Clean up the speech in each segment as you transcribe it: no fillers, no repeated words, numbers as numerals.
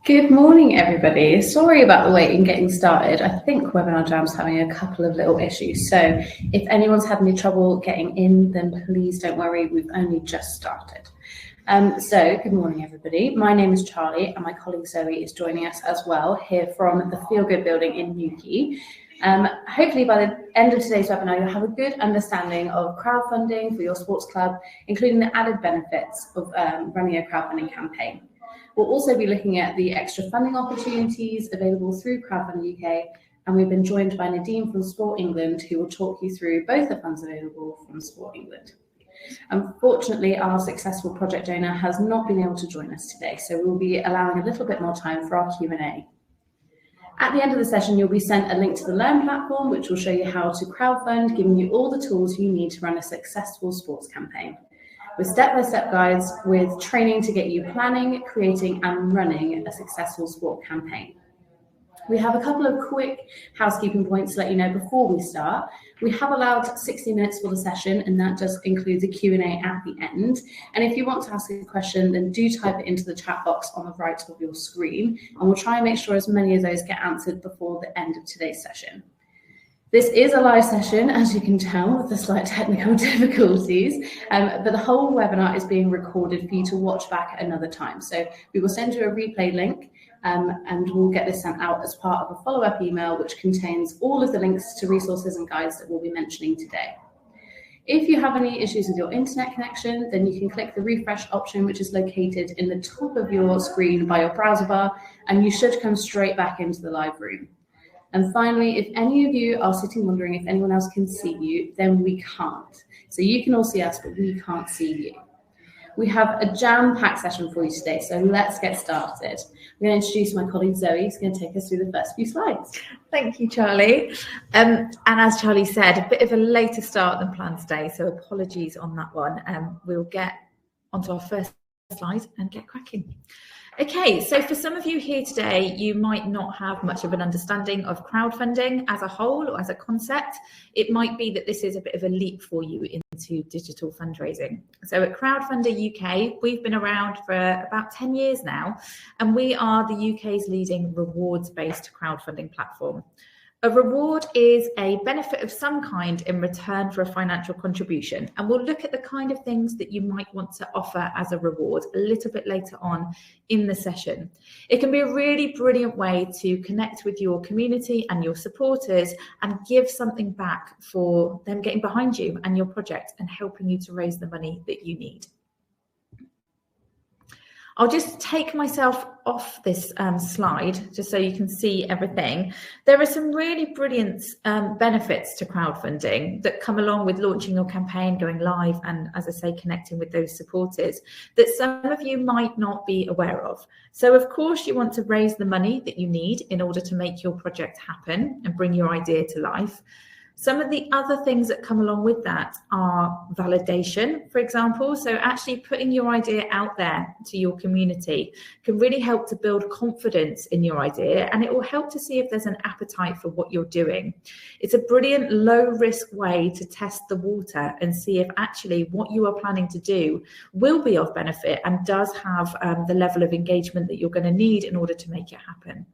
Good morning, everybody. Sorry about the wait in getting started. I think Webinar Jam's having a couple of little issues. So if anyone's had any trouble getting in, then please don't worry. We've only just started. So good morning, everybody. My name is Charlie and my colleague Zoe is joining us as well here from the Feel Good building in Newquay. Hopefully by the end of today's webinar, you'll have a good understanding of crowdfunding for your sports club, including the added benefits of running a crowdfunding campaign. We'll also be looking at the extra funding opportunities available through Crowdfunder UK, and we've been joined by Nadine from Sport England, who will talk you through both the funds available from Sport England. Unfortunately, our successful project owner has not been able to join us today, so we'll be allowing a little bit more time for our Q&A. At the end of the session, you'll be sent a link to the Learn platform, which will show you how to crowdfund, giving you all the tools you need to run a successful sports campaign, with step-by-step guides with training to get you planning, creating and running a successful sport campaign. We have a couple of quick housekeeping points to let you know before we start. We have allowed 60 minutes for the session, and that just includes a Q&A at the end. And if you want to ask a question, then do type it into the chat box on the right of your screen, and we'll try and make sure as many of those get answered before the end of today's session. This is a live session, as you can tell, with the slight technical difficulties, but the whole webinar is being recorded for you to watch back at another time. So we will send you a replay link, and we'll get this sent out as part of a follow-up email, which contains all of the links to resources and guides that we'll be mentioning today. If you have any issues with your internet connection, then you can click the refresh option, which is located in the top of your screen by your browser bar, and you should come straight back into the live room. And finally, if any of you are sitting wondering if anyone else can see you, then we can't. So you can all see us, but we can't see you. We have a jam-packed session for you today, so let's get started. I'm going to introduce my colleague Zoe, who's going to take us through the first few slides. Thank you, Charlie. And as Charlie said, a bit of a later start than planned today, so apologies on that one. We'll get onto our first slide and get cracking. Okay, so for some of you here today, you might not have much of an understanding of crowdfunding as a whole or as a concept. It might be that this is a bit of a leap for you into digital fundraising. So at Crowdfunder UK, we've been around for about 10 years now, and we are the UK's leading rewards-based crowdfunding platform. A reward is a benefit of some kind in return for a financial contribution, and we'll look at the kind of things that you might want to offer as a reward a little bit later on in the session. It can be a really brilliant way to connect with your community and your supporters and give something back for them getting behind you and your project and helping you to raise the money that you need. I'll just take myself off this slide just so you can see everything. There are some really brilliant benefits to crowdfunding that come along with launching your campaign, going live, and as I say, connecting with those supporters that some of you might not be aware of. So of course you want to raise the money that you need in order to make your project happen and bring your idea to life. Some of the other things that come along with that are validation, for example. So actually putting your idea out there to your community can really help to build confidence in your idea, and it will help to see if there's an appetite for what you're doing. It's a brilliant low-risk way to test the water and see if actually what you are planning to do will be of benefit and does have the level of engagement that you're going to need in order to make it happen.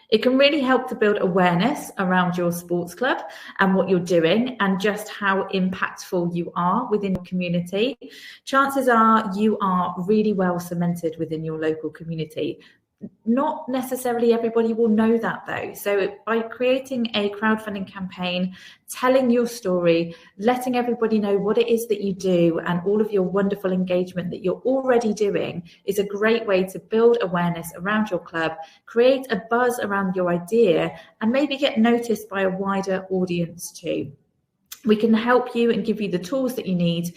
It can really help to build awareness around your sports club and what you're doing and just how impactful you are within your community. Chances are you are really well cemented within your local community. Not necessarily everybody will know that though. So by creating a crowdfunding campaign, telling your story, letting everybody know what it is that you do and all of your wonderful engagement that you're already doing is a great way to build awareness around your club, create a buzz around your idea, and maybe get noticed by a wider audience too. We can help you and give you the tools that you need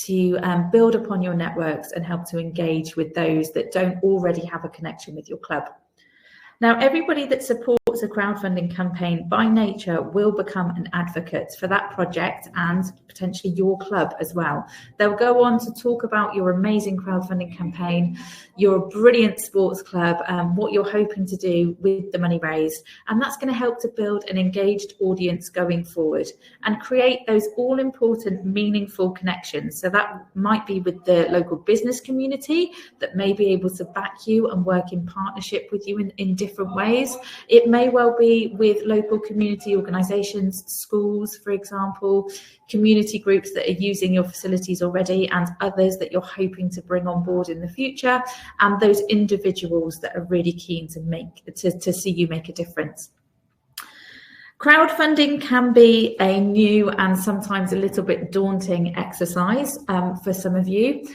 to build upon your networks and help to engage with those that don't already have a connection with your club. Now, everybody that supports supports a crowdfunding campaign by nature will become an advocate for that project and potentially your club as well. They'll go on to talk about your amazing crowdfunding campaign, your brilliant sports club, what you're hoping to do with the money raised. And that's going to help to build an engaged audience going forward and create those all important, meaningful connections. So that might be with the local business community that may be able to back you and work in partnership with you in different ways. It may well be with local community organisations, schools, for example, community groups that are using your facilities already and others that you're hoping to bring on board in the future, and those individuals that are really keen to see you make a difference. Crowdfunding can be a new and sometimes a little bit daunting exercise for some of you.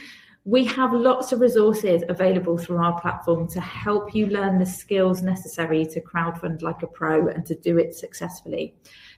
We have lots of resources available through our platform to help you learn the skills necessary to crowdfund like a pro and to do it successfully.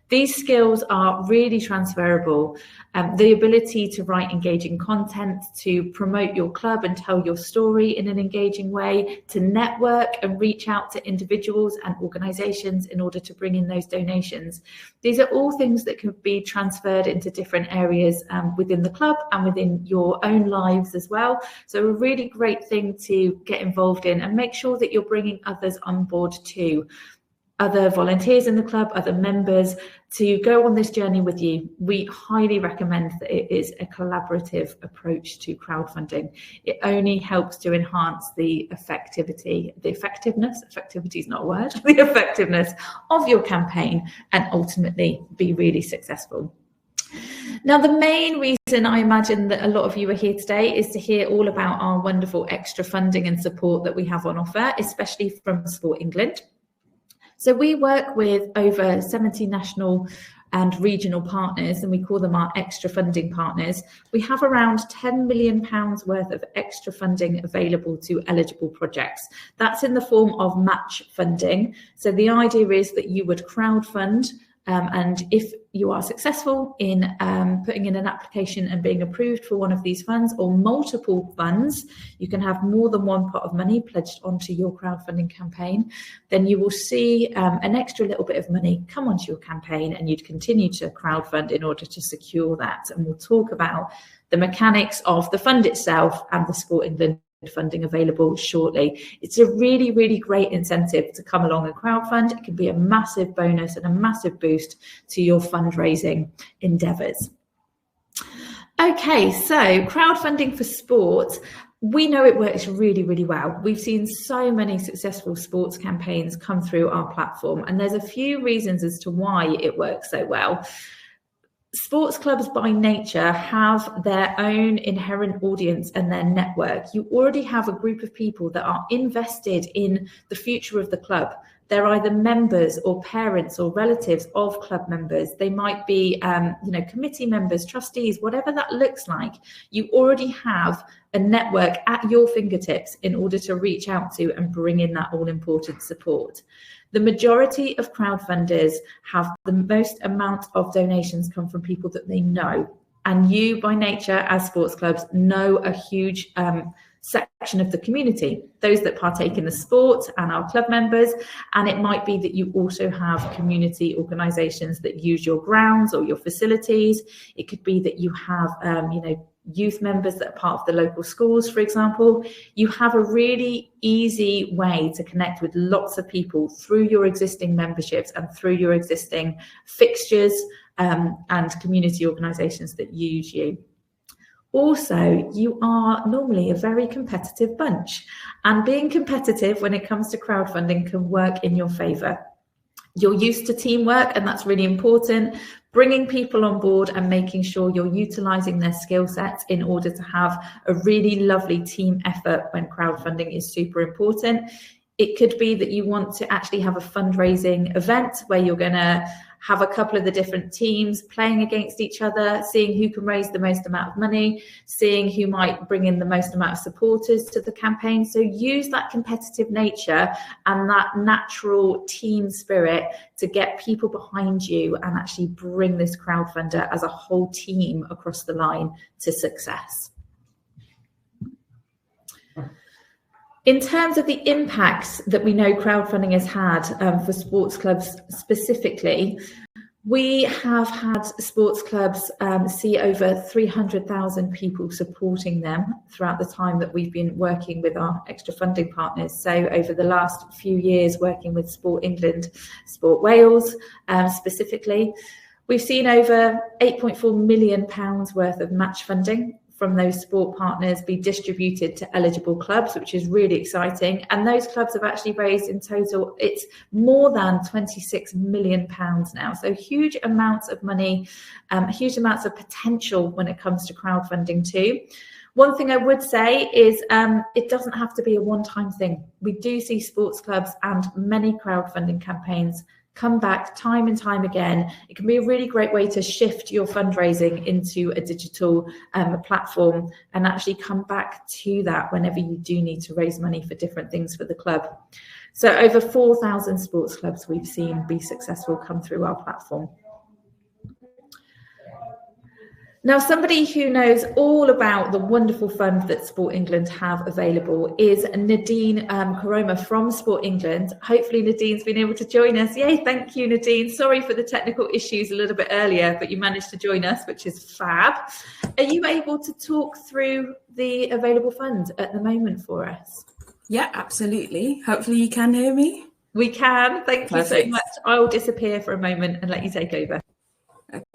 These skills are really transferable. The ability to write engaging content, to promote your club and tell your story in an engaging way, to network and reach out to individuals and organisations in order to bring in those donations. These are all things that can be transferred into different areas within the club and within your own lives as well. So a really great thing to get involved in, and make sure that you're bringing others on board too. Other volunteers in the club, other members, to go on this journey with you. We highly recommend that it is a collaborative approach to crowdfunding. It only helps to enhance the effectivity is not a word, the effectiveness of your campaign and ultimately be really successful. Now, the main reason I imagine that a lot of you are here today is to hear all about our wonderful extra funding and support that we have on offer, especially from Sport England. So we work with over 70 national and regional partners, and we call them our extra funding partners. We have around £10 million worth of extra funding available to eligible projects. That's in the form of match funding. So the idea is that you would crowdfund, and if you are successful in putting in an application and being approved for one of these funds or multiple funds, you can have more than one pot of money pledged onto your crowdfunding campaign, then you will see an extra little bit of money come onto your campaign, and you'd continue to crowdfund in order to secure that. And we'll talk about the mechanics of the fund itself and the Sport England funding available shortly. It's a really, really great incentive to come along and crowdfund. It can be a massive bonus and a massive boost to your fundraising endeavours. Okay, so crowdfunding for sport. We know it works really, really well. We've seen so many successful sports campaigns come through our platform, and there's a few reasons as to why it works so well. Sports clubs by nature have their own inherent audience and their network. You already have a group of people that are invested in the future of the club. They're either members or parents or relatives of club members. They might be, committee members, trustees, whatever that looks like. You already have a network at your fingertips in order to reach out to and bring in that all-important support. The majority of crowdfunders have the most amount of donations come from people that they know. And you, by nature, as sports clubs, know a huge section of the community, those that partake in the sport and our club members. And it might be that you also have community organisations that use your grounds or your facilities. It could be that you have, youth members that are part of the local schools, for example. You have a really easy way to connect with lots of people through your existing memberships and through your existing fixtures and community organisations that use you. Also, you are normally a very competitive bunch, and being competitive when it comes to crowdfunding can work in your favour. You're used to teamwork, and that's really important. Bringing people on board and making sure you're utilising their skill sets in order to have a really lovely team effort when crowdfunding is super important. It could be that you want to actually have a fundraising event where you're going to have a couple of the different teams playing against each other, seeing who can raise the most amount of money, seeing who might bring in the most amount of supporters to the campaign. So use that competitive nature and that natural team spirit to get people behind you and actually bring this crowdfunder as a whole team across the line to success. In terms of the impacts that we know crowdfunding has had for sports clubs specifically, we have had sports clubs see over 300,000 people supporting them throughout the time that we've been working with our extra funding partners. So over the last few years, working with Sport England, Sport Wales specifically, we've seen over £8.4 million worth of match funding from those sport partners be distributed to eligible clubs, which is really exciting. And those clubs have actually raised in total, it's more than £26 million now. So huge amounts of money, huge amounts of potential when it comes to crowdfunding too. One thing I would say is it doesn't have to be a one-time thing. We do see sports clubs and many crowdfunding campaigns come back time and time again. It can be a really great way to shift your fundraising into a digital platform and actually come back to that whenever you do need to raise money for different things for the club. So over 4,000 sports clubs we've seen be successful come through our platform. Now, somebody who knows all about the wonderful fund that Sport England have available is Nadine Karoma from Sport England. Hopefully Nadine's been able to join us. Yay, thank you, Nadine. Sorry for the technical issues a little bit earlier, but you managed to join us, which is fab. Are you able to talk through the available fund at the moment for us? Yeah, absolutely. Hopefully you can hear me. We can. Thank you so much. I will disappear for a moment and let you take over.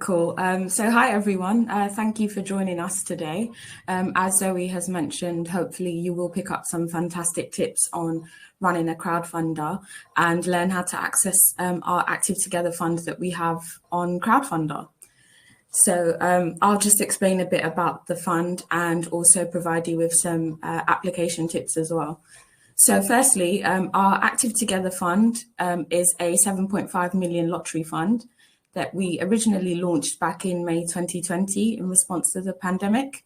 Cool. So hi, everyone. Thank you for joining us today. As Zoe has mentioned, hopefully you will pick up some fantastic tips on running a crowdfunder and learn how to access our Active Together fund that we have on Crowdfunder. So I'll just explain a bit about the fund and also provide you with some application tips as well. So firstly, our Active Together fund is a 7.5 million lottery fund that we originally launched back in May 2020 in response to the pandemic.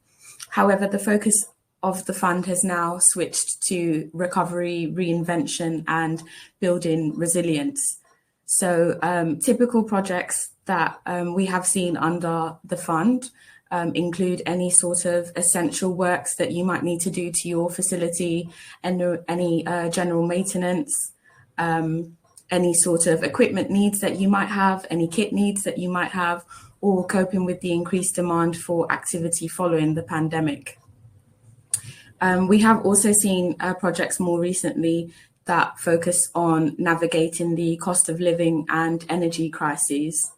However, the focus of the fund has now switched to recovery, reinvention, and building resilience. So typical projects that we have seen under the fund include any sort of essential works that you might need to do to your facility, and any general maintenance, any sort of equipment needs that you might have, any kit needs that you might have, or coping with the increased demand for activity following the pandemic. We have also seen projects more recently that focus on navigating the cost of living and energy crises.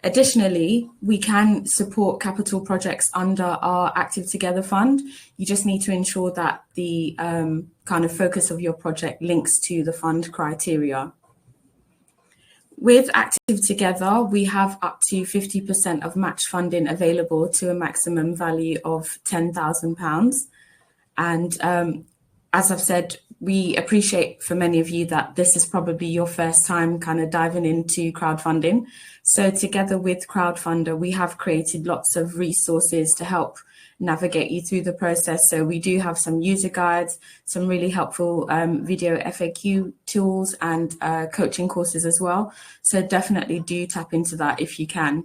Additionally, we can support capital projects under our Active Together fund. You just need to ensure that the kind of focus of your project links to the fund criteria. With Active Together, we have up to 50% of match funding available to a maximum value of £10,000. And as I've said, we appreciate for many of you that this is probably your first time kind of diving into crowdfunding. So together with Crowdfunder, we have created lots of resources to help navigate you through the process. So we do have some user guides, some really helpful video FAQ tools, and coaching courses as well. So definitely do tap into that if you can.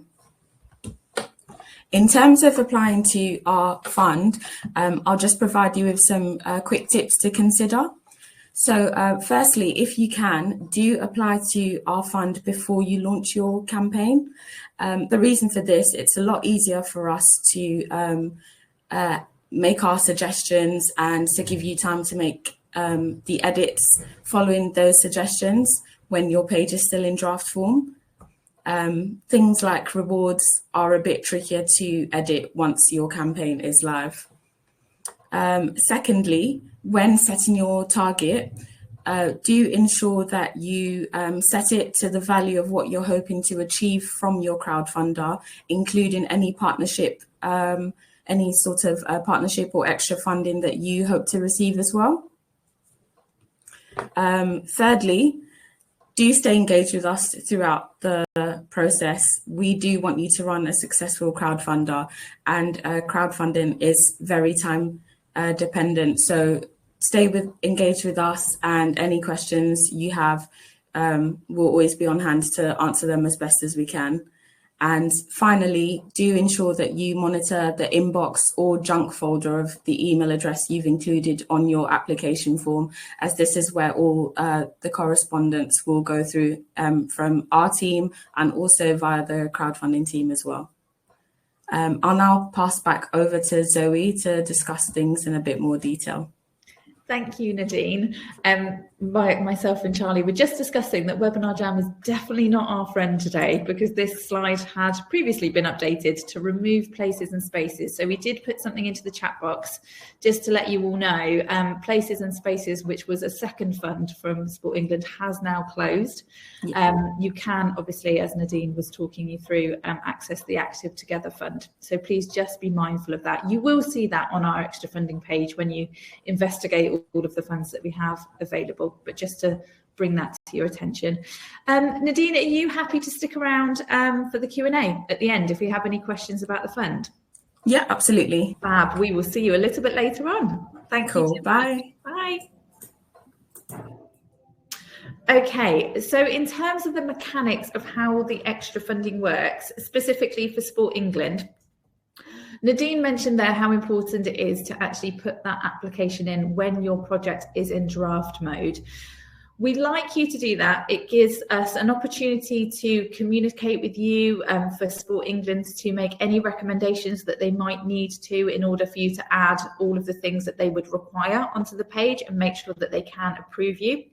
In terms of applying to our fund, I'll just provide you with some quick tips to consider. So firstly, if you can, do apply to our fund before you launch your campaign. The reason for this, it's a lot easier for us to make our suggestions and to give you time to make the edits following those suggestions when your page is still in draft form. Things like rewards are a bit trickier to edit once your campaign is live. Secondly, when setting your target, do ensure that you set it to the value of what you're hoping to achieve from your crowdfunder, including any partnership, any sort of partnership or extra funding that you hope to receive as well. Thirdly, do stay engaged with us throughout the process. We do want you to run a successful crowdfunder, and crowdfunding is very time dependent. So stay engaged with us, and any questions you have, we'll always be on hand to answer them as best as we can. And finally, do ensure that you monitor the inbox or junk folder of the email address you've included on your application form, as this is where all the correspondence will go through from our team and also via the crowdfunding team as well. I'll now pass back over to Zoe to discuss things in a bit more detail. Thank you, Nadine. Myself and Charlie were just discussing that Webinar Jam is definitely not our friend today, because this slide had previously been updated to remove places and spaces. So we did put something into the chat box just to let you all know. Places and Spaces, which was a second fund from Sport England, has now closed. You can, obviously, as Nadine was talking you through, access the Active Together Fund. So please just be mindful of that. You will see that on our extra funding page when you investigate all of the funds that we have available, but just to bring that to your attention. Nadine, are you happy to stick around for the Q&A at the end if you have any questions about the fund? Yeah, absolutely. Fab. We will see you a little bit later on. Thank you. Bye. Bye. Okay, so in terms of the mechanics of how the extra funding works, specifically for Sport England, Nadine mentioned there how important it is to actually put that application in when your project is in draft mode. We'd like you to do that. It gives us an opportunity to communicate with you for Sport England to make any recommendations that they might need to in order for you to add all of the things that they would require onto the page and make sure that they can approve you.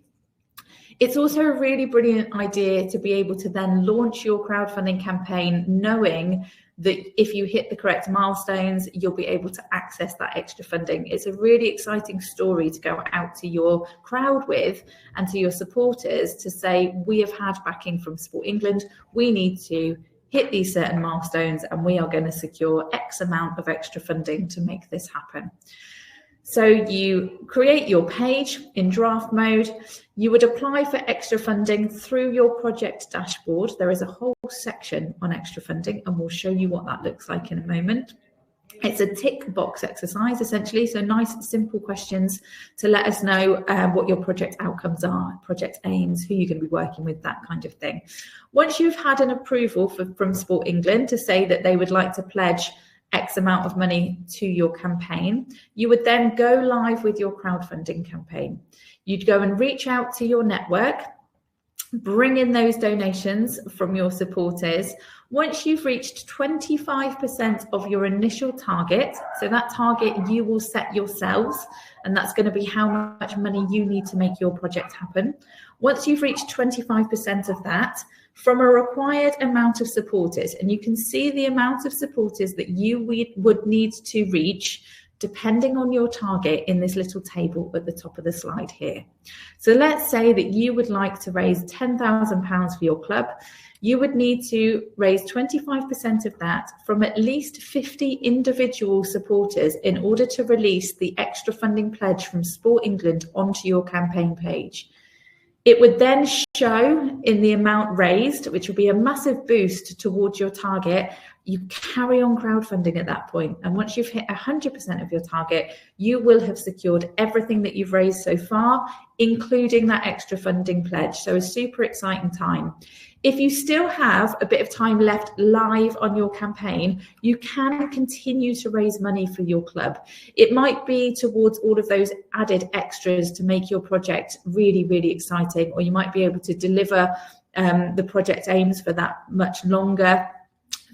It's also a really brilliant idea to be able to then launch your crowdfunding campaign knowing that if you hit the correct milestones, you'll be able to access that extra funding. It's a really exciting story to go out to your crowd with and to your supporters to say, we have had backing from Sport England, we need to hit these certain milestones and we are going to secure X amount of extra funding to make this happen. So you create your page in draft mode. You would apply for extra funding through your project dashboard. There is a whole section on extra funding and we'll show you what that looks like in a moment. It's a tick box exercise essentially, so nice simple questions to let us know what your project outcomes are, project aims, who you're going to be working with, that kind of thing. Once you've had an approval from Sport England to say that they would like to pledge X amount of money to your campaign, you would then go live with your crowdfunding campaign. You'd go and reach out to your network, bring in those donations from your supporters. Once you've reached 25% of your initial target, so that target you will set yourselves, and that's going to be how much money you need to make your project happen. Once you've reached 25% of that, from a required amount of supporters, and you can see the amount of supporters that you would need to reach depending on your target in this little table at the top of the slide here. So let's say that you would like to raise £10,000 for your club. You would need to raise 25% of that from at least 50 individual supporters in order to release the extra funding pledge from Sport England onto your campaign page. It would then show in the amount raised, which would be a massive boost towards your target. You carry on crowdfunding at that point. And once you've hit 100% of your target, you will have secured everything that you've raised so far, including that extra funding pledge. So a super exciting time. If you still have a bit of time left live on your campaign, you can continue to raise money for your club. It might be towards all of those added extras to make your project really, really exciting, or you might be able to deliver the project aims for that much longer.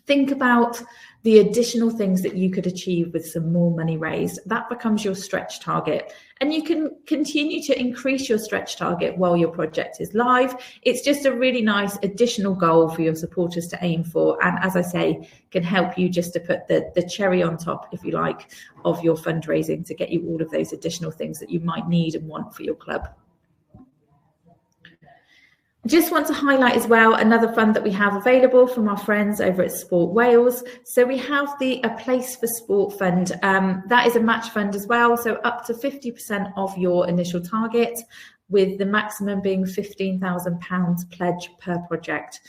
Think about the additional things that you could achieve with some more money raised. That becomes your stretch target. And you can continue to increase your stretch target while your project is live. It's just a really nice additional goal for your supporters to aim for. And as I say, can help you just to put the cherry on top, if you like, of your fundraising to get you all of those additional things that you might need and want for your club. I just want to highlight as well another fund that we have available from our friends over at Sport Wales. So we have the A Place for Sport fund. That is a match fund as well, so up to 50% of your initial target, with the maximum being £15,000 pledge per project.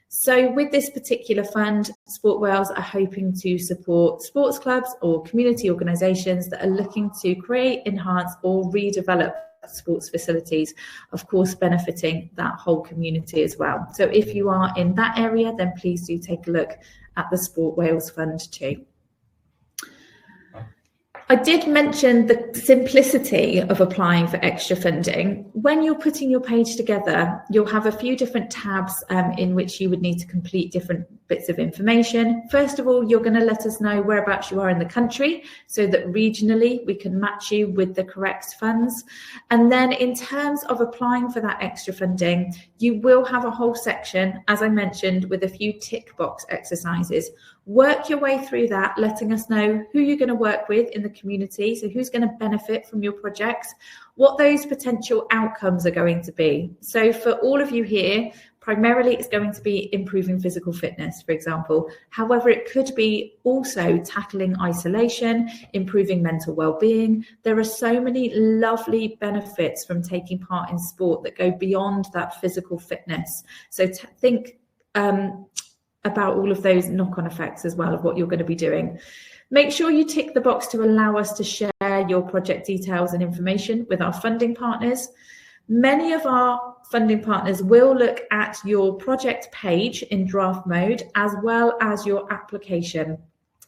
So with this particular fund, Sport Wales are hoping to support sports clubs or community organisations that are looking to create, enhance or redevelop sports facilities, of course benefiting that whole community as well. So if you are in that area, then please do take a look at the Sport Wales Fund too. I did mention the simplicity of applying for extra funding. When you're putting your page together, you'll have a few different tabs in which you would need to complete different bits of information. First of all, you're going to let us know whereabouts you are in the country so that regionally we can match you with the correct funds. And then in terms of applying for that extra funding, you will have a whole section, as I mentioned, with a few tick box exercises. Work your way through that, letting us know who you're going to work with in the community, so who's going to benefit from your project, what those potential outcomes are going to be. So for all of you here, primarily it's going to be improving physical fitness, for example. However, it could be also tackling isolation, improving mental well-being. There are so many lovely benefits from taking part in sport that go beyond that physical fitness. So think about all of those knock-on effects as well of what you're going to be doing. Make sure you tick the box to allow us to share your project details and information with our funding partners. Many of our funding partners will look at your project page in draft mode as well as your application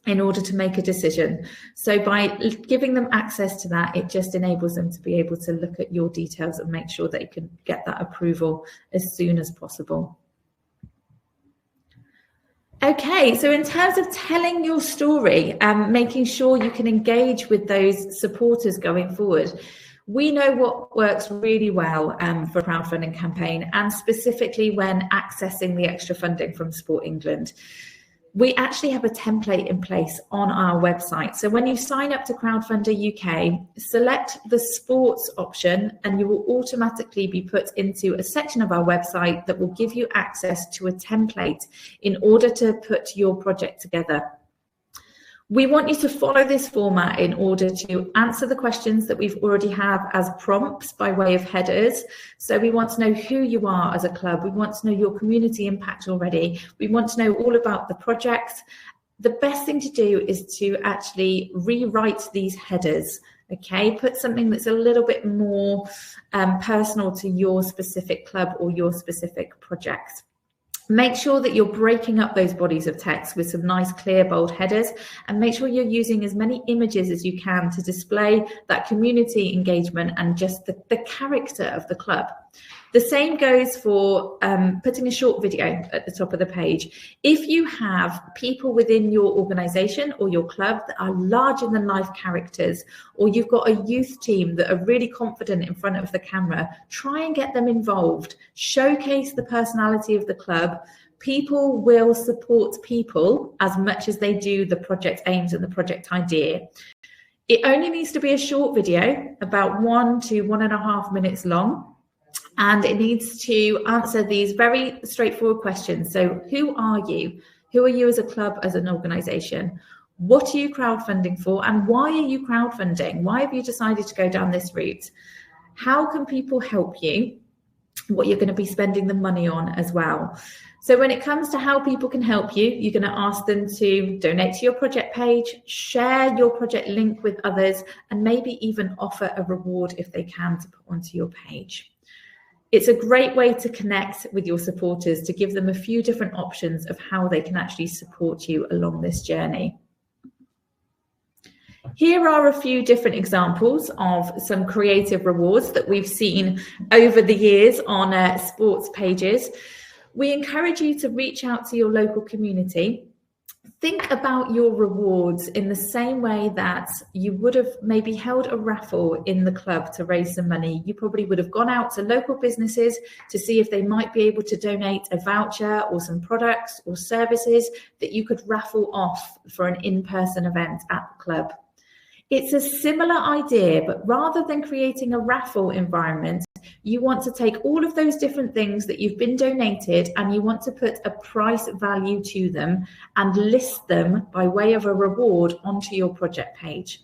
in order to make a decision. So by giving them access to that, it just enables them to be able to look at your details and make sure they can get that approval as soon as possible. Okay, so in terms of telling your story and making sure you can engage with those supporters going forward, we know what works really well for a crowdfunding campaign, and specifically when accessing the extra funding from Sport England. We actually have a template in place on our website. So when you sign up to Crowdfunder UK, select the sports option and you will automatically be put into a section of our website that will give you access to a template in order to put your project together. We want you to follow this format in order to answer the questions that we've already have as prompts by way of headers. So we want to know who you are as a club. We want to know your community impact already. We want to know all about the projects. The best thing to do is to actually rewrite these headers. Okay, put something that's a little bit more personal to your specific club or your specific project. Make sure that you're breaking up those bodies of text with some nice, clear, bold headers, and make sure you're using as many images as you can to display that community engagement and just the character of the club. The same goes for putting a short video at the top of the page. If you have people within your organisation or your club that are larger than life characters, or you've got a youth team that are really confident in front of the camera, try and get them involved. Showcase the personality of the club. People will support people as much as they do the project aims and the project idea. It only needs to be a short video, about 1 to 1.5 minutes long. And it needs to answer these very straightforward questions. So who are you? Who are you as a club, as an organisation? What are you crowdfunding for? And why are you crowdfunding? Why have you decided to go down this route? How can people help you? What you're going to be spending the money on as well. So when it comes to how people can help you, you're going to ask them to donate to your project page, share your project link with others, and maybe even offer a reward if they can to put onto your page. It's a great way to connect with your supporters, to give them a few different options of how they can actually support you along this journey. Here are a few different examples of some creative rewards that we've seen over the years on sports pages. We encourage you to reach out to your local community. Think about your rewards in the same way that you would have maybe held a raffle in the club to raise some money. You probably would have gone out to local businesses to see if they might be able to donate a voucher or some products or services that you could raffle off for an in-person event at the club. It's a similar idea, but rather than creating a raffle environment, you want to take all of those different things that you've been donated and you want to put a price value to them and list them by way of a reward onto your project page.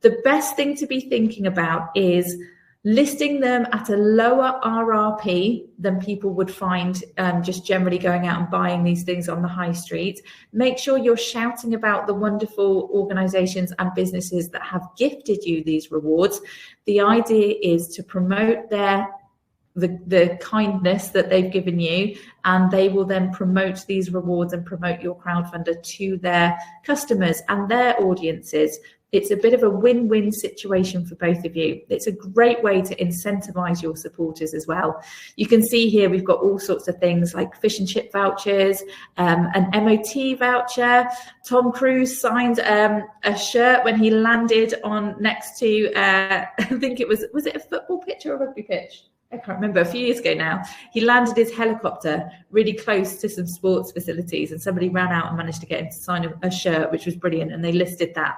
The best thing to be thinking about is listing them at a lower RRP than people would find just generally going out and buying these things on the high street. Make sure you're shouting about the wonderful organisations and businesses that have gifted you these rewards. The idea is to promote the kindness that they've given you, and they will then promote these rewards and promote your crowdfunder to their customers and their audiences. It's a bit of a win-win situation for both of you. It's a great way to incentivize your supporters as well. You can see here we've got all sorts of things like fish and chip vouchers, an MOT voucher. Tom Cruise signed a shirt when he landed on next to, I think was it a football pitch or a rugby pitch? I can't remember, a few years ago now. He landed his helicopter really close to some sports facilities, and somebody ran out and managed to get him to sign a shirt, which was brilliant, and they listed that.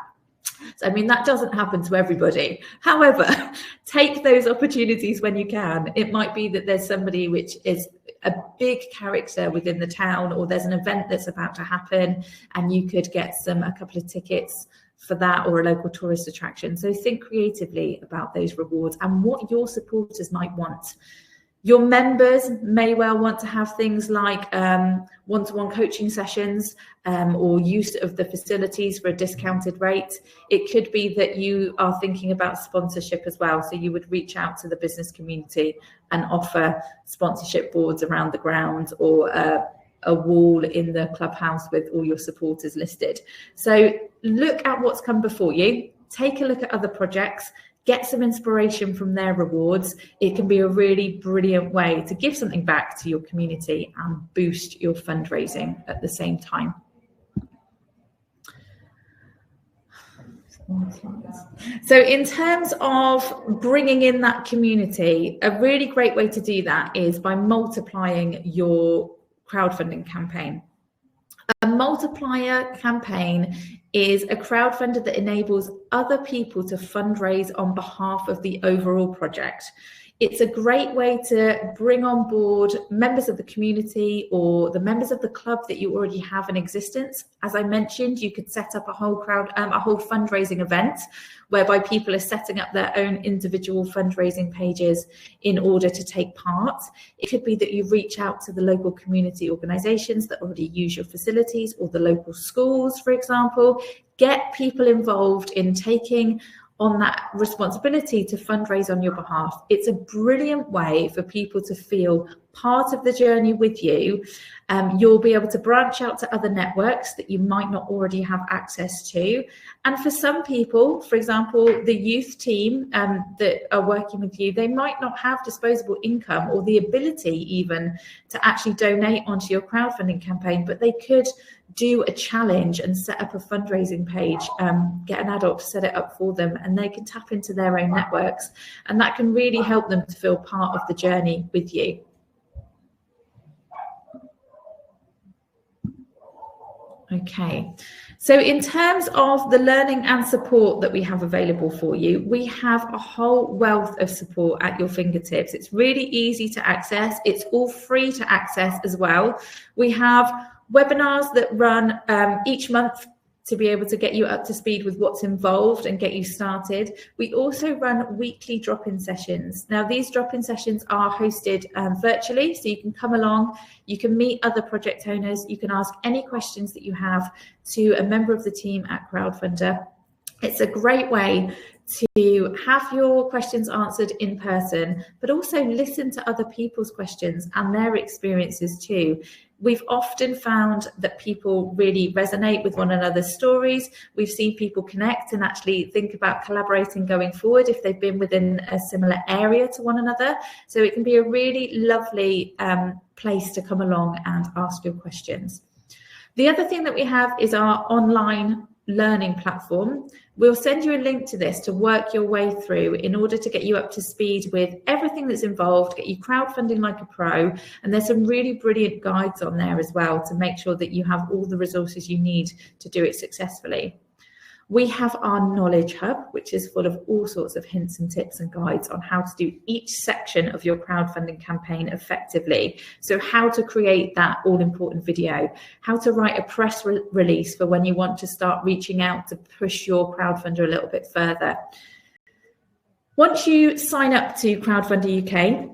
So, I mean, that doesn't happen to everybody. However, take those opportunities when you can. It might be that there's somebody which is a big character within the town, or there's an event that's about to happen and you could get a couple of tickets for that, or a local tourist attraction. So think creatively about those rewards and what your supporters might want. Your members may well want to have things like one-to-one coaching sessions or use of the facilities for a discounted rate. It could be that you are thinking about sponsorship as well. So you would reach out to the business community and offer sponsorship boards around the ground, or a wall in the clubhouse with all your supporters listed. So look at what's come before you, take a look at other projects, get some inspiration from their rewards. It can be a really brilliant way to give something back to your community and boost your fundraising at the same time. So in terms of bringing in that community, a really great way to do that is by multiplying your crowdfunding campaign. A multiplier campaign is a crowdfunder that enables other people to fundraise on behalf of the overall project. It's a great way to bring on board members of the community or the members of the club that you already have in existence. As I mentioned, you could set up a whole fundraising event whereby people are setting up their own individual fundraising pages in order to take part. It could be that you reach out to the local community organisations that already use your facilities, or the local schools, for example. Get people involved in taking on that responsibility to fundraise on your behalf. It's a brilliant way for people to feel part of the journey with you. You'll be able to branch out to other networks that you might not already have access to. And for some people, for example, the youth team that are working with you, they might not have disposable income or the ability even to actually donate onto your crowdfunding campaign, but they could do a challenge and set up a fundraising page, get an adult to set it up for them, and they can tap into their own networks. And that can really help them to feel part of the journey with you. Okay, so in terms of the learning and support that we have available for you, we have a whole wealth of support at your fingertips. It's really easy to access. It's all free to access as well. We have webinars that run each month to be able to get you up to speed with what's involved and get you started. We also run weekly drop-in sessions. Now, these drop-in sessions are hosted virtually, so you can come along, you can meet other project owners, you can ask any questions that you have to a member of the team at Crowdfunder. It's a great way to have your questions answered in person, but also listen to other people's questions and their experiences too. We've often found that people really resonate with one another's stories. We've seen people connect and actually think about collaborating going forward if they've been within a similar area to one another. So it can be a really lovely place to come along and ask your questions. The other thing that we have is our online learning platform. We'll send you a link to this to work your way through in order to get you up to speed with everything that's involved, get you crowdfunding like a pro. And there's some really brilliant guides on there as well to make sure that you have all the resources you need to do it successfully. We have our knowledge hub, which is full of all sorts of hints and tips and guides on how to do each section of your crowdfunding campaign effectively. So how to create that all-important video, how to write a press release for when you want to start reaching out to push your crowdfunder a little bit further. Once you sign up to Crowdfunder UK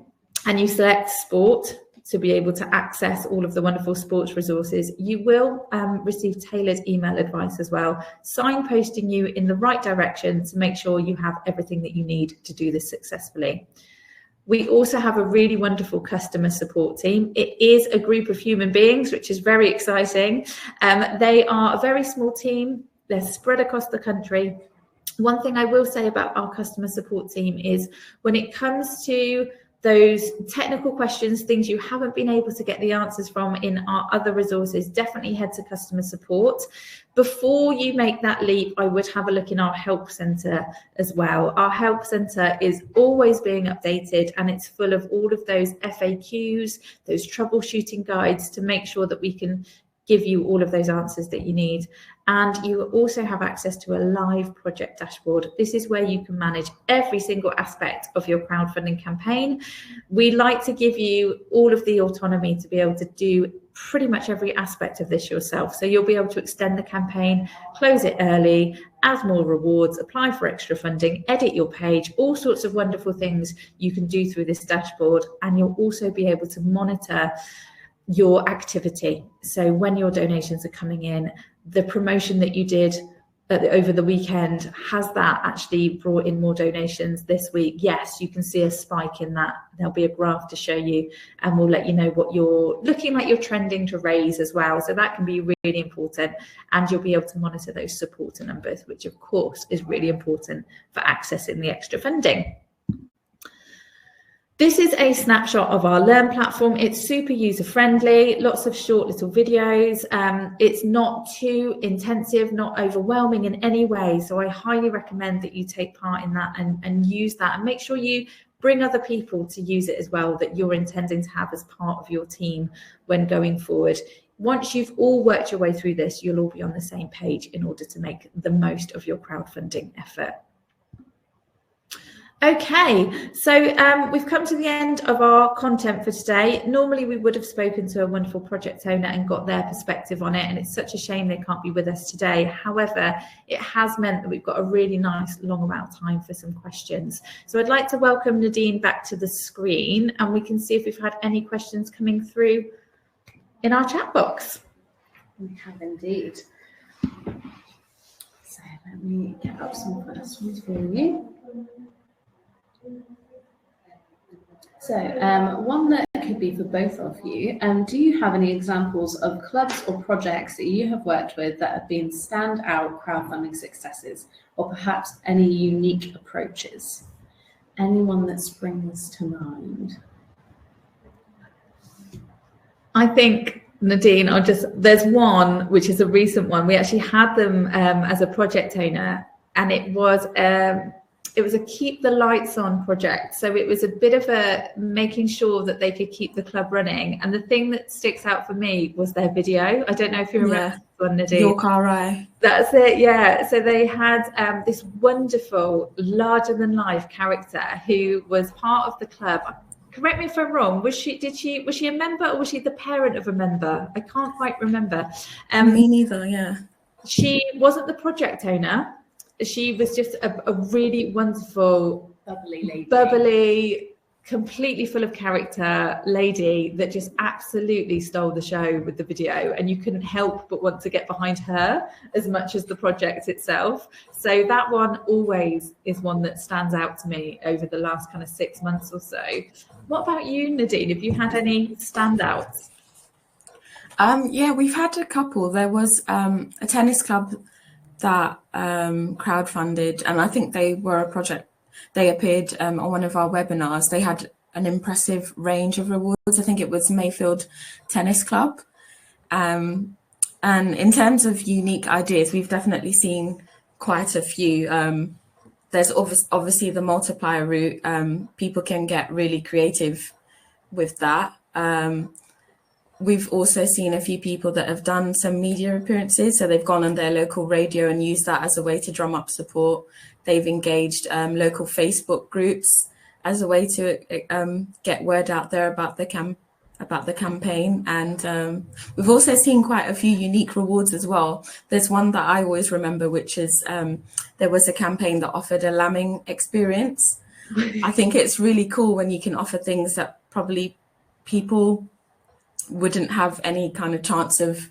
and you select sport to be able to access all of the wonderful sports resources, you will receive tailored email advice as well, signposting you in the right direction to make sure you have everything that you need to do this successfully. We also have a really wonderful customer support team. It is a group of human beings, which is very exciting. They are a very small team. They're spread across the country. One thing I will say about our customer support team is when it comes to those technical questions, things you haven't been able to get the answers from in our other resources, definitely head to customer support. Before you make that leap, I would have a look in our help centre as well. Our help centre is always being updated, and it's full of all of those FAQs, those troubleshooting guides to make sure that we can give you all of those answers that you need. And you also have access to a live project dashboard. This is where you can manage every single aspect of your crowdfunding campaign. We like to give you all of the autonomy to be able to do pretty much every aspect of this yourself. So you'll be able to extend the campaign, close it early, add more rewards, apply for extra funding, edit your page, all sorts of wonderful things you can do through this dashboard. And you'll also be able to monitor your activity. So when your donations are coming in, the promotion that you did over the weekend, has that actually brought in more donations this week? Yes, you can see a spike in that. There'll be a graph to show you, and we'll let you know what you're looking like you're trending to raise as well. So that can be really important, and you'll be able to monitor those supporter numbers, which of course is really important for accessing the extra funding. This is a snapshot of our Learn platform. It's super user-friendly, lots of short little videos. It's not too intensive, not overwhelming in any way. So I highly recommend that you take part in that and use that, and make sure you bring other people to use it as well that you're intending to have as part of your team when going forward. Once you've all worked your way through this, you'll all be on the same page in order to make the most of your crowdfunding effort. Okay, so we've come to the end of our content for today. Normally we would have spoken to a wonderful project owner and got their perspective on it, and it's such a shame they can't be with us today. However, it has meant that we've got a really nice long amount of time for some questions. So I'd like to welcome Nadine back to the screen, and we can see if we've had any questions coming through in our chat box. We have indeed. So let me get up some first ones for you. So one that could be for both of you, do you have any examples of clubs or projects that you have worked with that have been standout crowdfunding successes, or perhaps any unique approaches? Anyone that springs to mind? I think, Nadine, there's one which is a recent one. We actually had them as a project owner, and it was a keep the lights on project. So it was a bit of a making sure that they could keep the club running. And the thing that sticks out for me was their video. I don't know if you remember this one, Nadine. Your car ride. That's it, yeah. So they had this wonderful, larger-than-life character who was part of the club. Correct me if I'm wrong. Was she a member, or was she the parent of a member? I can't quite remember. Me neither. Yeah. She wasn't the project owner. She was just a really wonderful, bubbly, completely full of character lady that just absolutely stole the show with the video, and you couldn't help but want to get behind her as much as the project itself. So that one always is one that stands out to me over the last kind of 6 months or so. What about you, Nadine? Have you had any standouts? Yeah, we've had a couple. There was a tennis club that crowdfunded, and I think they were a project. They appeared on one of our webinars. They had an impressive range of rewards. I think it was Mayfield Tennis Club. And in terms of unique ideas, we've definitely seen quite a few. There's obviously the multiplier route. People can get really creative with that. We've also seen a few people that have done some media appearances. So they've gone on their local radio and used that as a way to drum up support. They've engaged local Facebook groups as a way to get word out there about the campaign. And we've also seen quite a few unique rewards as well. There's one that I always remember, which is there was a campaign that offered a lambing experience. I think it's really cool when you can offer things that probably people wouldn't have any kind of chance of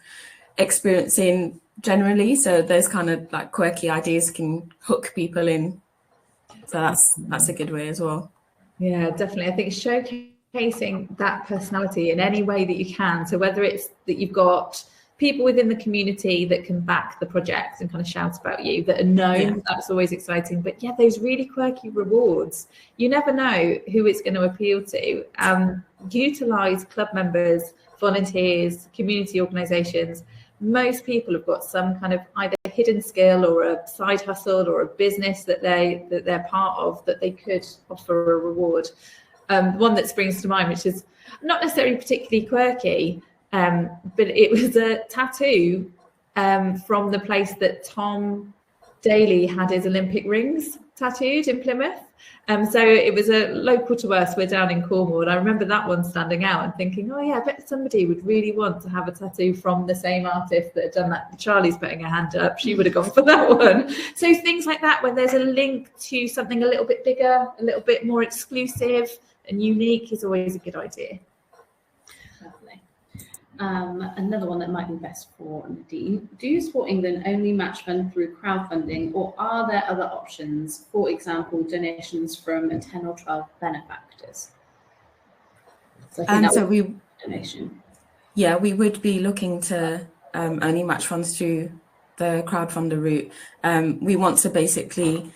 experiencing generally. So those kind of like quirky ideas can hook people in. So that's a good way as well. Yeah, definitely. I think showcasing that personality in any way that you can. So whether it's that you've got people within the community that can back the project and kind of shout about you, that are known, that's always exciting. But yeah, those really quirky rewards, you never know who it's going to appeal to. Utilise club members, volunteers, community organisations. Most people have got some kind of either hidden skill or a side hustle or a business that they're part of that they could offer a reward. One that springs to mind, which is not necessarily particularly quirky, but it was a tattoo from the place that Tom Daly had his Olympic rings tattooed in Plymouth. So it was a local to us. We're down in Cornwall, and I remember that one standing out and thinking, oh yeah, I bet somebody would really want to have a tattoo from the same artist that had done that. Charlie's putting her hand up. She would have gone for that one. So things like that, when there's a link to something a little bit bigger, a little bit more exclusive and unique, is always a good idea. Another one that might be best for Nadine. Do you support England only match fund through crowdfunding, or are there other options? For example, donations from 10 or 12 benefactors. So donation. Yeah, we would be looking to only match funds through the crowdfunder route. We want to basically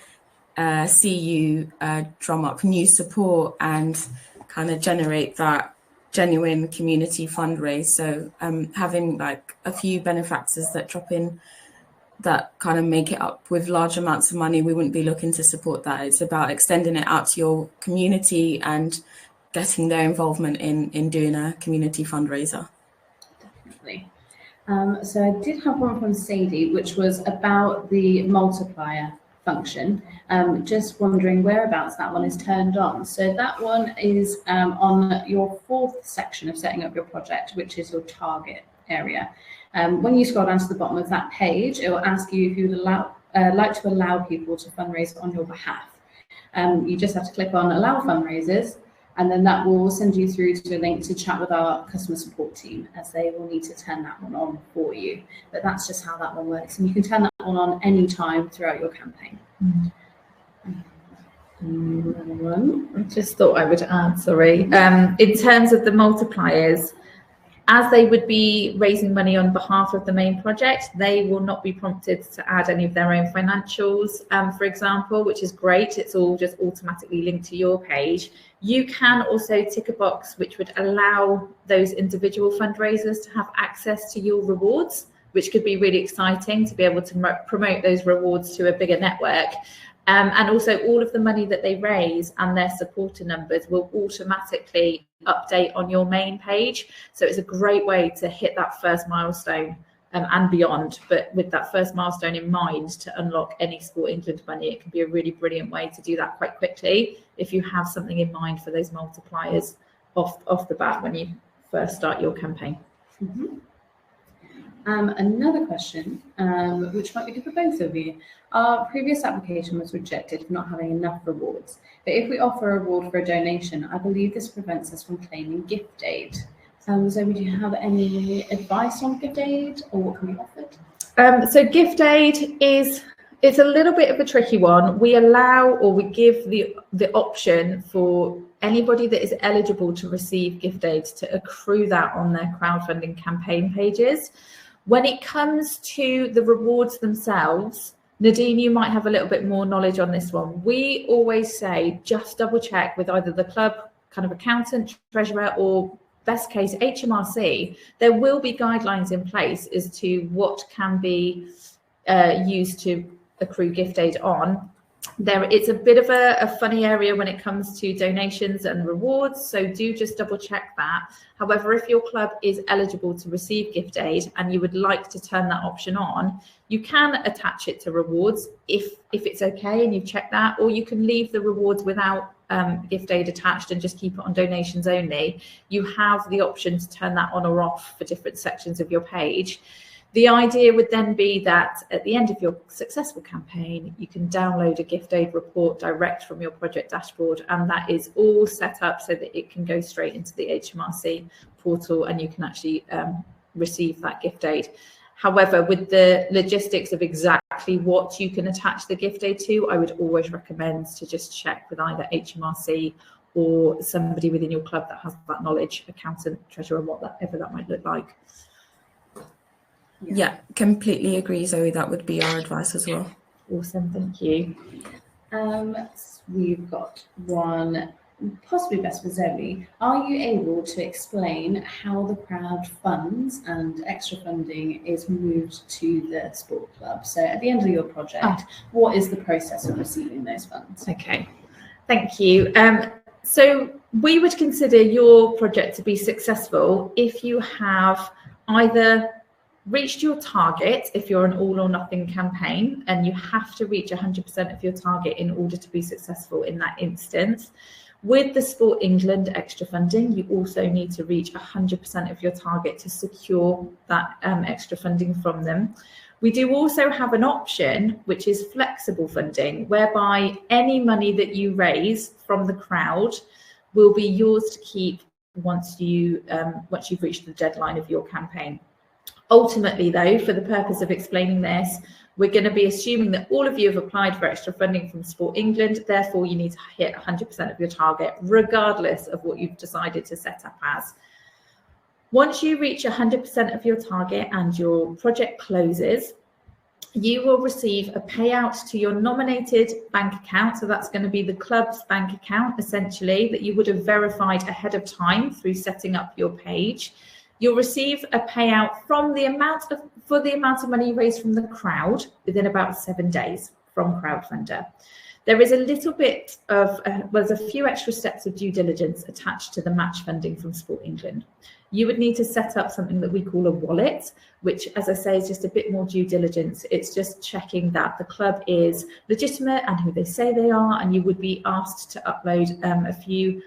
see you drum up new support and kind of generate that genuine community fundraise. So having like a few benefactors that drop in that kind of make it up with large amounts of money, we wouldn't be looking to support that. It's about extending it out to your community and getting their involvement in doing a community fundraiser. Definitely. So I did have one from Sadie, which was about the multiplier function. Just wondering whereabouts that one is turned on. So that one is on your fourth section of setting up your project, which is your target area. When you scroll down to the bottom of that page, it will ask you if you would like to allow people to fundraise on your behalf. You just have to click on allow fundraisers, and then that will send you through to a link to chat with our customer support team, as they will need to turn that one on for you. But that's just how that one works. And you can turn that one on any time throughout your campaign. Another one. I just thought I would add, sorry. In terms of the multipliers, as they would be raising money on behalf of the main project, they will not be prompted to add any of their own financials, for example, which is great. It's all just automatically linked to your page. You can also tick a box which would allow those individual fundraisers to have access to your rewards, which could be really exciting to be able to promote those rewards to a bigger network. And also all of the money that they raise and their supporter numbers will automatically update on your main page. So it's a great way to hit that first milestone and beyond. But with that first milestone in mind, to unlock any Sport England money, it can be a really brilliant way to do that quite quickly if you have something in mind for those multipliers off the bat when you first start your campaign. Mm-hmm. Another question, which might be good for both of you. Our previous application was rejected for not having enough rewards. But if we offer a reward for a donation, I believe this prevents us from claiming gift aid. So would you have any advice on gift aid, or what can be offered? So gift aid it's a little bit of a tricky one. We allow, or we give the option for anybody that is eligible to receive gift aid to accrue that on their crowdfunding campaign pages. When it comes to the rewards themselves, Nadine, you might have a little bit more knowledge on this one. We always say just double check with either the club kind of accountant, treasurer, or best case HMRC. There will be guidelines in place as to what can be used to accrue gift aid on. It's a bit of a funny area when it comes to donations and rewards, so do just double check that. However, if your club is eligible to receive gift aid and you would like to turn that option on, you can attach it to rewards if it's okay and you've checked that, or you can leave the rewards without gift aid attached and just keep it on donations only. You have the option to turn that on or off for different sections of your page. The idea would then be that at the end of your successful campaign, you can download a gift aid report direct from your project dashboard, and that is all set up so that it can go straight into the HMRC portal and you can actually receive that gift aid. However, with the logistics of exactly what you can attach the gift aid to, I would always recommend to just check with either HMRC or somebody within your club that has that knowledge, accountant, treasurer, whatever that might look like. Yeah, completely agree, Zoe. That would be our advice as well. Awesome, thank you. We've got one, possibly best for Zoe. Are you able to explain how the crowd funds and extra funding is moved to the sport club? So at the end of your project, what is the process of receiving those funds? Okay, thank you. So we would consider your project to be successful if you have either reached your target, if you're an all or nothing campaign, and you have to reach 100% of your target in order to be successful in that instance. With the Sport England extra funding, you also need to reach 100% of your target to secure that extra funding from them. We do also have an option, which is flexible funding, whereby any money that you raise from the crowd will be yours to keep once you've reached the deadline of your campaign. Ultimately, though, for the purpose of explaining this, we're going to be assuming that all of you have applied for extra funding from Sport England. Therefore, you need to hit 100% of your target, regardless of what you've decided to set up as. Once you reach 100% of your target and your project closes, you will receive a payout to your nominated bank account. So that's going to be the club's bank account, essentially, that you would have verified ahead of time through setting up your page. You'll receive a payout for the amount of money raised from the crowd within about 7 days from Crowdfunder. There is a little bit of, there's a few extra steps of due diligence attached to the match funding from Sport England. You would need to set up something that we call a wallet, which, as I say, is just a bit more due diligence. It's just checking that the club is legitimate and who they say they are, and you would be asked to upload a few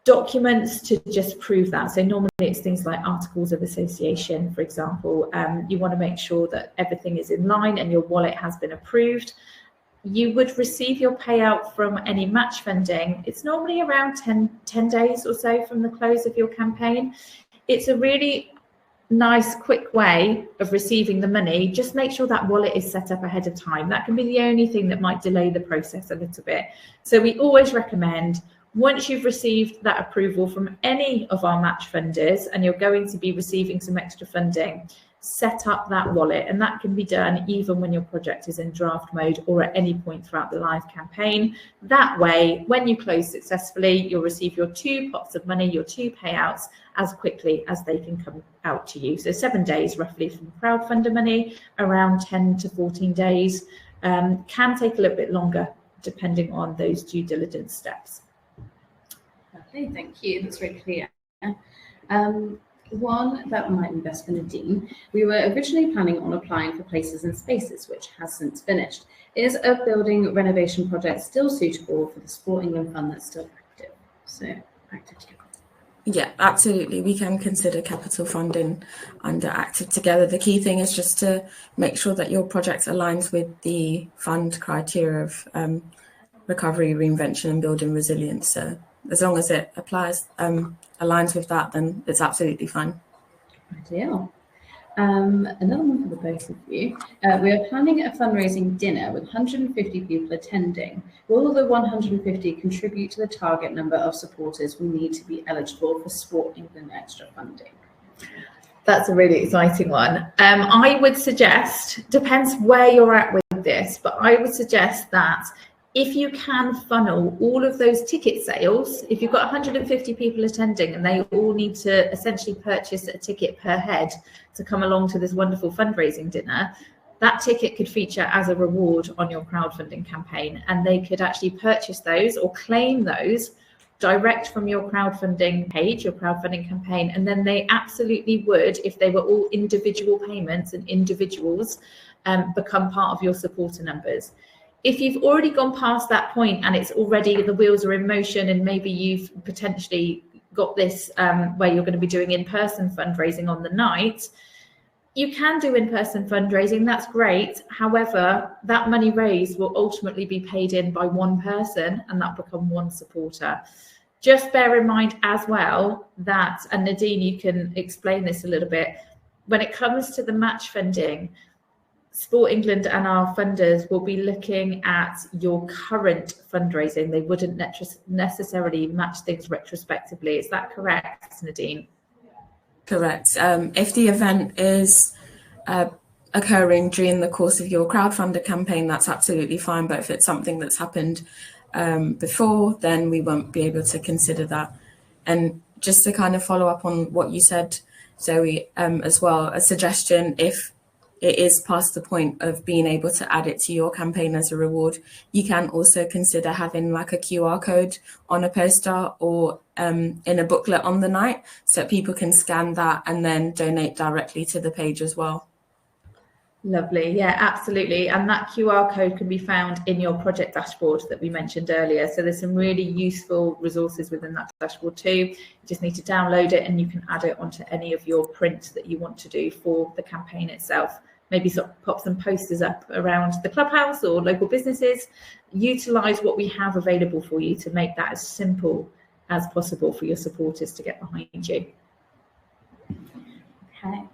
documents to just prove that. So normally it's things like articles of association, for example. You want to make sure that everything is in line and your wallet has been approved. You would receive your payout from any match funding. It's normally around 10 days or so from the close of your campaign. It's a really nice, quick way of receiving the money. Just make sure that wallet is set up ahead of time. That can be the only thing that might delay the process a little bit. So we always recommend, once you've received that approval from any of our match funders and you're going to be receiving some extra funding, set up that wallet, and that can be done even when your project is in draft mode or at any point throughout the live campaign. That way, when you close successfully, you'll receive your 2 pots of money, your 2 payouts, as quickly as they can come out to you. So 7 days roughly from Crowdfunder money, around 10 to 14 days, can take a little bit longer depending on those due diligence steps. Okay, thank you. That's very clear. One that might be best for Nadine. We were originally planning on applying for places and spaces, which has since finished. Is a building renovation project still suitable for the Sport England fund that's still active? So active together. Yeah, absolutely. We can consider capital funding under active together. The key thing is just to make sure that your project aligns with the fund criteria of recovery, reinvention, and building resilience. So as long as it aligns with that, then it's absolutely fine. Ideal. Another one for the both of you. We are planning a fundraising dinner with 150 people attending. Will the 150 contribute to the target number of supporters we need to be eligible for Sport England extra funding? That's a really exciting one. I would suggest, depends where you're at with this, but I would suggest that if you can funnel all of those ticket sales, if you've got 150 people attending and they all need to essentially purchase a ticket per head to come along to this wonderful fundraising dinner, that ticket could feature as a reward on your crowdfunding campaign, and they could actually purchase those or claim those direct from your crowdfunding page, your crowdfunding campaign, and then they absolutely would, if they were all individual payments and individuals, become part of your supporter numbers. If you've already gone past that point and it's already, the wheels are in motion, and maybe you've potentially got this where you're going to be doing in-person fundraising on the night, You can do in-person fundraising, that's great. However, that money raised will ultimately be paid in by one person and that'll become one supporter. Just bear in mind as well that, and Nadine, you can explain this a little bit, when it comes to the match funding, Sport England and our funders will be looking at your current fundraising. They wouldn't necessarily match things retrospectively. Is that correct, Nadine? Correct. If the event is occurring during the course of your crowdfunder campaign, that's absolutely fine. But if it's something that's happened before, then we won't be able to consider that. And just to kind of follow up on what you said, Zoe, as well, a suggestion, if it is past the point of being able to add it to your campaign as a reward, you can also consider having like a QR code on a poster or in a booklet on the night, so people can scan that and then donate directly to the page as well. Lovely. Yeah, absolutely. And that QR code can be found in your project dashboard that we mentioned earlier. So there's some really useful resources within that dashboard too. You just need to download it and you can add it onto any of your prints that you want to do for the campaign itself. Maybe sort of pop some posters up around the clubhouse or local businesses. Utilise what we have available for you to make that as simple as possible for your supporters to get behind you. Okay.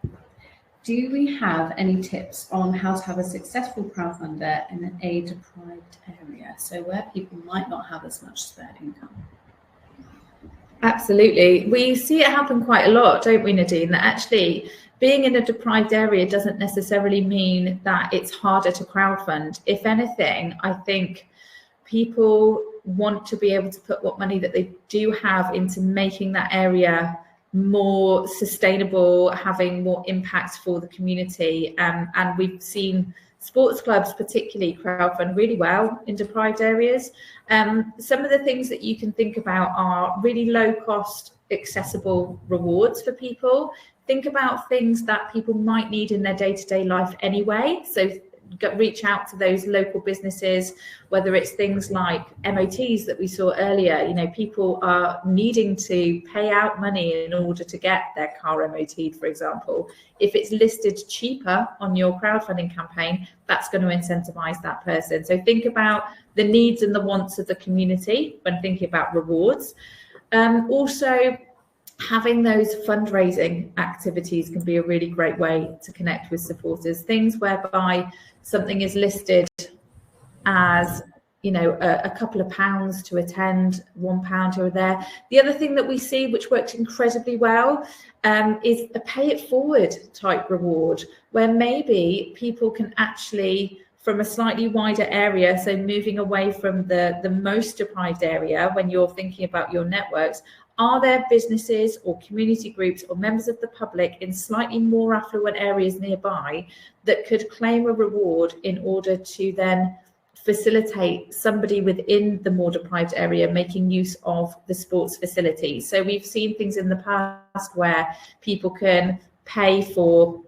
Do we have any tips on how to have a successful crowdfunder in a deprived area? So where people might not have as much spare income? Absolutely. We see it happen quite a lot, don't we, Nadine? That actually being in a deprived area doesn't necessarily mean that it's harder to crowdfund. If anything, I think people want to be able to put what money that they do have into making that area more sustainable, having more impact for the community. And we've seen sports clubs particularly crowdfund really well in deprived areas. Some of the things that you can think about are really low cost, accessible rewards for people. Think about things that people might need in their day-to-day life anyway. So reach out to those local businesses, whether it's things like MOTs that we saw earlier. You know, people are needing to pay out money in order to get their car MOT'd, for example. If it's listed cheaper on your crowdfunding campaign, that's going to incentivize that person. So think about the needs and the wants of the community when thinking about rewards. Also, having those fundraising activities can be a really great way to connect with supporters. Things whereby something is listed as, you know, a couple of pounds to attend, £1 here or there. The other thing that we see, which works incredibly well, is a pay it forward type reward, where maybe people can actually, from a slightly wider area, so moving away from the most deprived area, when you're thinking about your networks, are there businesses or community groups or members of the public in slightly more affluent areas nearby that could claim a reward in order to then facilitate somebody within the more deprived area making use of the sports facilities? So we've seen things in the past where people can pay for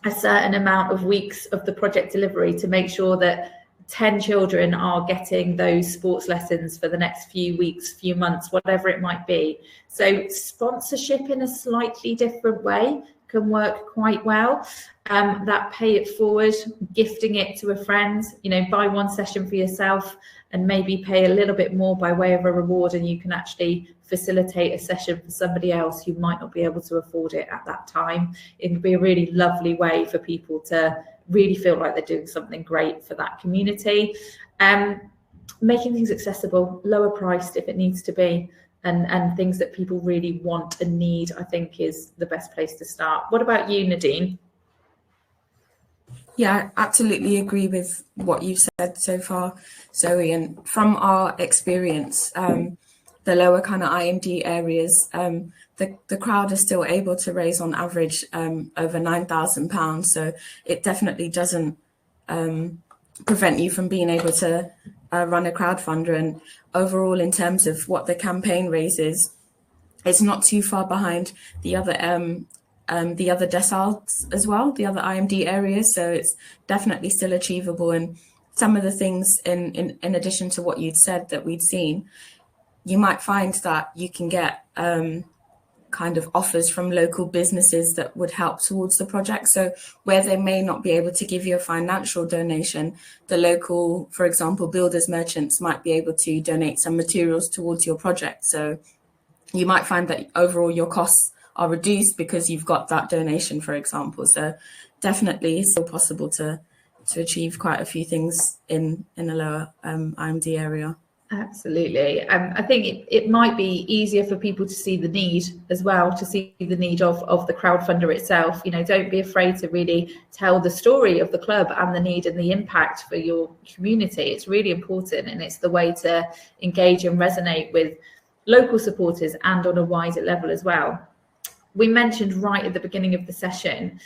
a certain amount of weeks of the project delivery to make sure that 10 children are getting those sports lessons for the next few weeks, few months, whatever it might be. So sponsorship in a slightly different way can work quite well. That pay it forward, gifting it to a friend, you know, buy one session for yourself and maybe pay a little bit more by way of a reward, and you can actually facilitate a session for somebody else who might not be able to afford it at that time. It can be a really lovely way for people to really feel like they're doing something great for that community. Making things accessible, lower priced if it needs to be, and things that people really want and need, I think is the best place to start. What about you, Nadine? Yeah, I absolutely agree with what you've said so far, Zoe. And from our experience, the lower kind of IMD areas, the crowd is still able to raise on average over £9,000. So it definitely doesn't prevent you from being able to run a crowdfunder. And overall, in terms of what the campaign raises, it's not too far behind the other deciles as well, the other IMD areas. So it's definitely still achievable. And some of the things in addition to what you'd said that we'd seen, you might find that you can get kind kind of offers from local businesses that would help towards the project. So where they may not be able to give you a financial donation, the local, for example, builders merchants might be able to donate some materials towards your project. So you might find that overall your costs are reduced because you've got that donation, for example. So definitely it's still possible to achieve quite a few things in a lower IMD area. Absolutely. I think it might be easier for people to see the need as well, to see the need of the crowdfunder itself. You know, don't be afraid to really tell the story of the club and the need and the impact for your community. It's really important, and it's the way to engage and resonate with local supporters and on a wider level as well. We mentioned right at the beginning of the session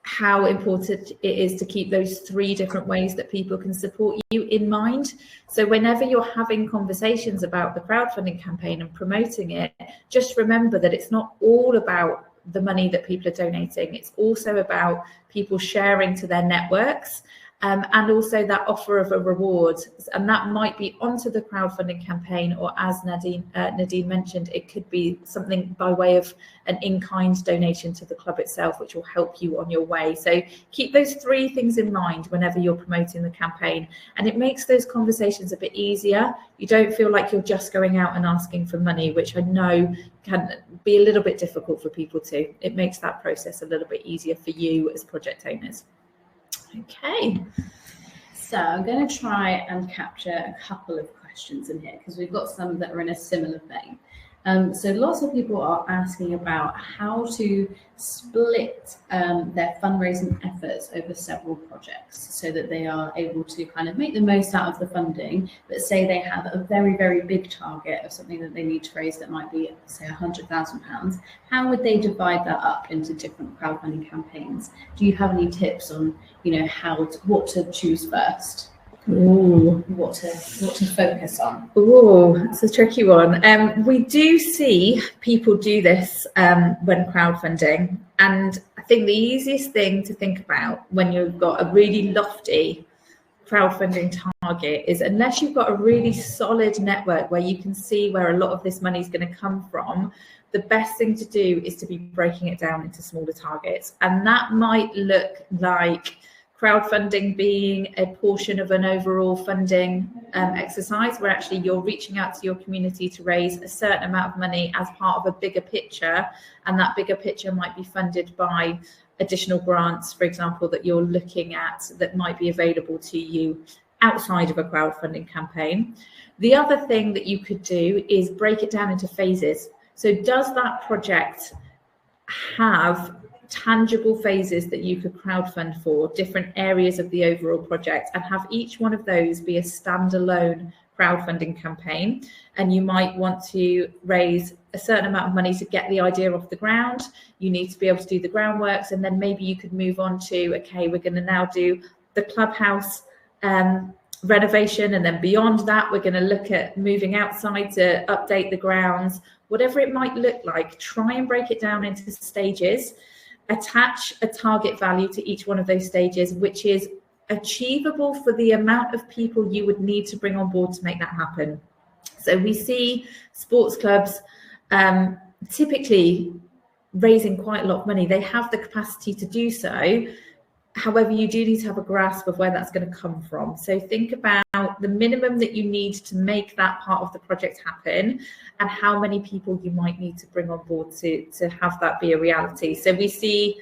how important it is to keep those 3 different ways that people can support you in mind. So whenever you're having conversations about the crowdfunding campaign and promoting it, just remember that it's not all about the money that people are donating. It's also about people sharing to their networks, and also that offer of a reward. And that might be onto the crowdfunding campaign, or as Nadine mentioned, it could be something by way of an in-kind donation to the club itself, which will help you on your way. So keep those 3 things in mind whenever you're promoting the campaign, and it makes those conversations a bit easier. You don't feel like you're just going out and asking for money, which I know can be a little bit difficult for people too. It makes that process a little bit easier for you as project owners. Okay, so I'm going to try and capture a couple of questions in here because we've got some that are in a similar vein. So lots of people are asking about how to split their fundraising efforts over several projects so that they are able to kind of make the most out of the funding, but say they have a very, very big target of something that they need to raise that might be, say, £100,000. How would they divide that up into different crowdfunding campaigns? Do you have any tips on, you know, what to choose first? Ooh. What to focus on? Oh, it's a tricky one. We do see people do this when crowdfunding, and I think the easiest thing to think about when you've got a really lofty crowdfunding target is, unless you've got a really solid network where you can see where a lot of this money is going to come from, the best thing to do is to be breaking it down into smaller targets. And that might look like crowdfunding being a portion of an overall funding exercise, where actually you're reaching out to your community to raise a certain amount of money as part of a bigger picture, and that bigger picture might be funded by additional grants, for example, that you're looking at that might be available to you outside of a crowdfunding campaign. The other thing that you could do is break it down into phases. So does that project have tangible phases that you could crowdfund for, different areas of the overall project, and have each one of those be a standalone crowdfunding campaign? And you might want to raise a certain amount of money to get the idea off the ground. You need to be able to do the groundworks, and then maybe you could move on to, okay, we're going to now do the clubhouse renovation, and then beyond that we're going to look at moving outside to update the grounds. Whatever it might look like, try and break it down into stages. Attach a target value to each one of those stages, which is achievable for the amount of people you would need to bring on board to make that happen. So we see sports clubs typically raising quite a lot of money. They have the capacity to do so. However, you do need to have a grasp of where that's going to come from. So think about the minimum that you need to make that part of the project happen, and how many people you might need to bring on board to have that be a reality. So we see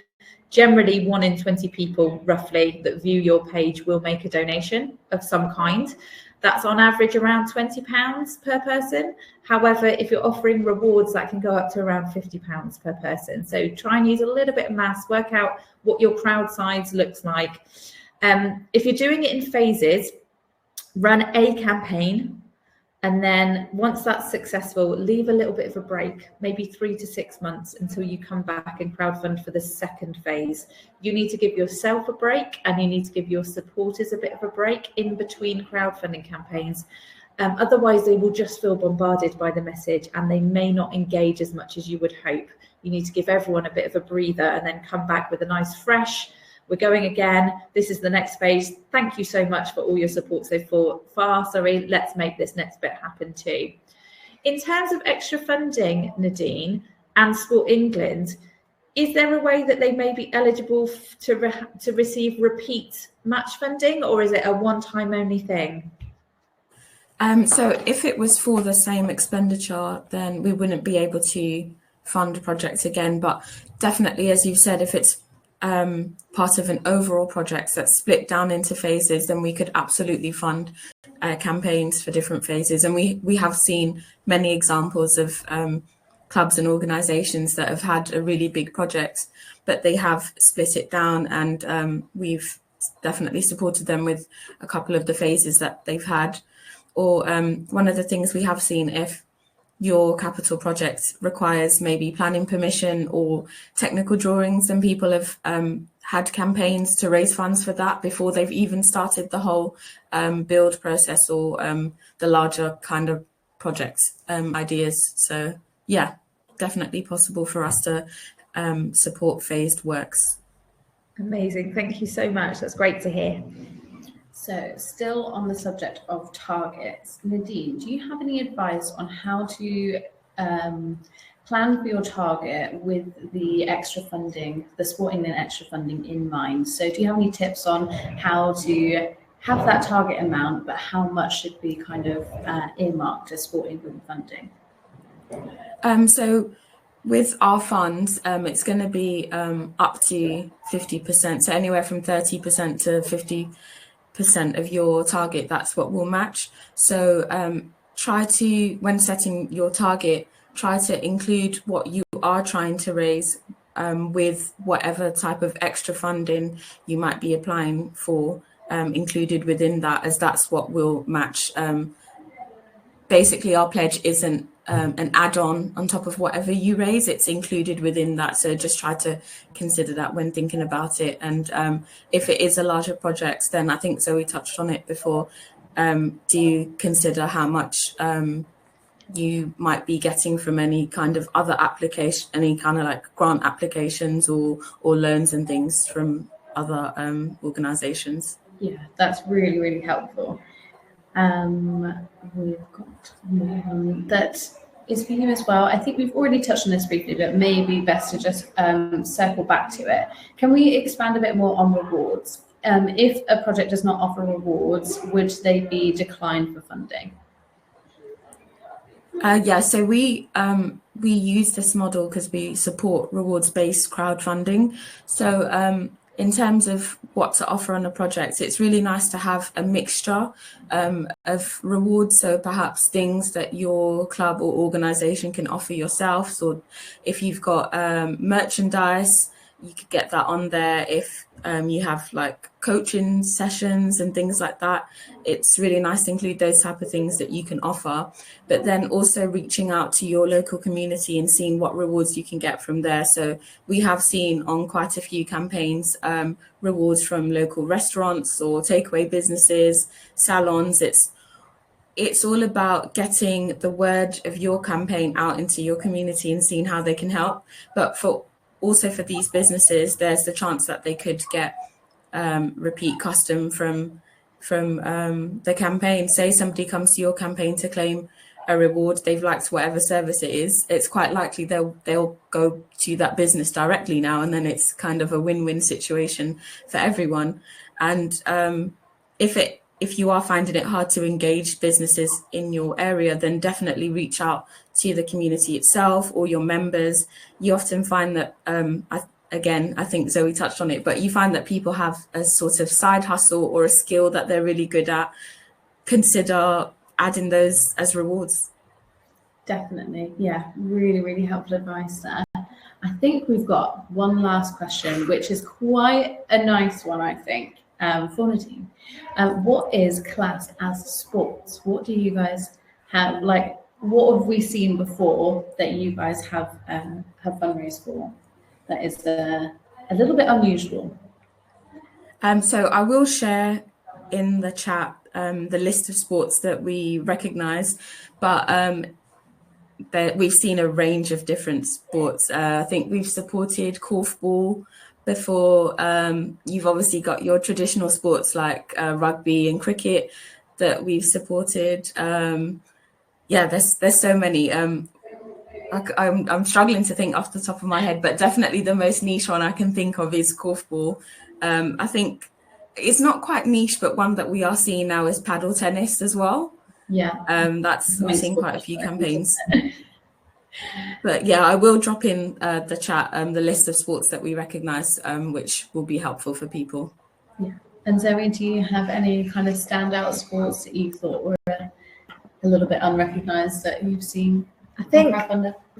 generally 1 in 20 people roughly that view your page will make a donation of some kind. That's on average around £20 per person. However, if you're offering rewards, that can go up to around £50 per person. So try and use a little bit of maths, work out what your crowd size looks like. If you're doing it in phases, run a campaign, and then once that's successful, leave a little bit of a break, maybe 3 to 6 months, until you come back and crowdfund for the second phase. You need to give yourself a break, and you need to give your supporters a bit of a break in between crowdfunding campaigns. Otherwise, they will just feel bombarded by the message, and they may not engage as much as you would hope. You need to give everyone a bit of a breather and then come back with a nice fresh, we're going again, this is the next phase. Thank you so much for all your support so far. Let's make this next bit happen too. In terms of extra funding, Nadine, and Sport England, is there a way that they may be eligible to receive repeat match funding, or is it a one-time only thing? So if it was for the same expenditure, then we wouldn't be able to fund projects again. But definitely, as you've said, if it's part of an overall project that's split down into phases, then we could absolutely fund campaigns for different phases. And we have seen many examples of clubs and organizations that have had a really big project, but they have split it down, and we've definitely supported them with a couple of the phases that they've had. Or one of the things we have seen, if your capital project requires maybe planning permission or technical drawings, and people have had campaigns to raise funds for that before they've even started the whole build process or the larger kind of projects ideas. So yeah, definitely possible for us to support phased works. Amazing, thank you so much. That's great to hear. So still on the subject of targets, Nadine, do you have any advice on how to plan for your target with the extra funding, the Sport England extra funding in mind? So do you have any tips on how to have that target amount, but how much should be kind of earmarked as Sport England funding? So with our funds, it's going to be up to 50%, so anywhere from 30% to 50% of your target, that's what we'll match. So try to, when setting your target, try to include what you are trying to raise with whatever type of extra funding you might be applying for included within that, as that's what will match. Basically, our pledge isn't an add-on on top of whatever you raise, it's included within that. So just try to consider that when thinking about it. And if it is a larger project, then I think Zoe touched on it before, do consider how much you might be getting from any kind of other application, any kind of like grant applications or loans and things from other organizations. Yeah, that's really, really helpful. We've got one that is for you as well. I think we've already touched on this briefly, but maybe best to just circle back to it. Can we expand a bit more on rewards? If a project does not offer rewards, would they be declined for funding? Yeah, so we use this model because we support rewards-based crowdfunding. So in terms of what to offer on a project, it's really nice to have a mixture of rewards. So perhaps things that your club or organization can offer yourself. So if you've got merchandise, you could get that on there. If you have like coaching sessions and things like that, it's really nice to include those type of things that you can offer. But then also reaching out to your local community and seeing what rewards you can get from there. So we have seen on quite a few campaigns rewards from local restaurants or takeaway businesses, salons. It's all about getting the word of your campaign out into your community and seeing how they can help. But also for these businesses, there's the chance that they could get repeat custom from the campaign. Say somebody comes to your campaign to claim a reward, they've liked whatever service it is, it's quite likely they'll go to that business directly now, and then it's kind of a win-win situation for everyone. And if you are finding it hard to engage businesses in your area, then definitely reach out to the community itself or your members. You often find that, I think Zoe touched on it, but you find that people have a sort of side hustle or a skill that they're really good at. Consider adding those as rewards. Definitely. Yeah, really, really helpful advice there. I think we've got one last question, which is quite a nice one, I think, for Nadine. What is classed as sports? What do you guys have, like, what have we seen before that you guys have fundraised for that is a little bit unusual? So I will share in the chat the list of sports that we recognise, but we've seen a range of different sports. I think we've supported korfball before. You've obviously got your traditional sports like rugby and cricket that we've supported. Yeah, there's so many. I'm struggling to think off the top of my head, but definitely the most niche one I can think of is korfball. I think it's not quite niche, but one that we are seeing now is paddle tennis as well. Yeah. We're seeing quite a few campaigns. But yeah, I will drop in the chat the list of sports that we recognise, which will be helpful for people. Yeah. And Zoe, do you have any kind of standout sports that you thought were a little bit unrecognised that you've seen? I think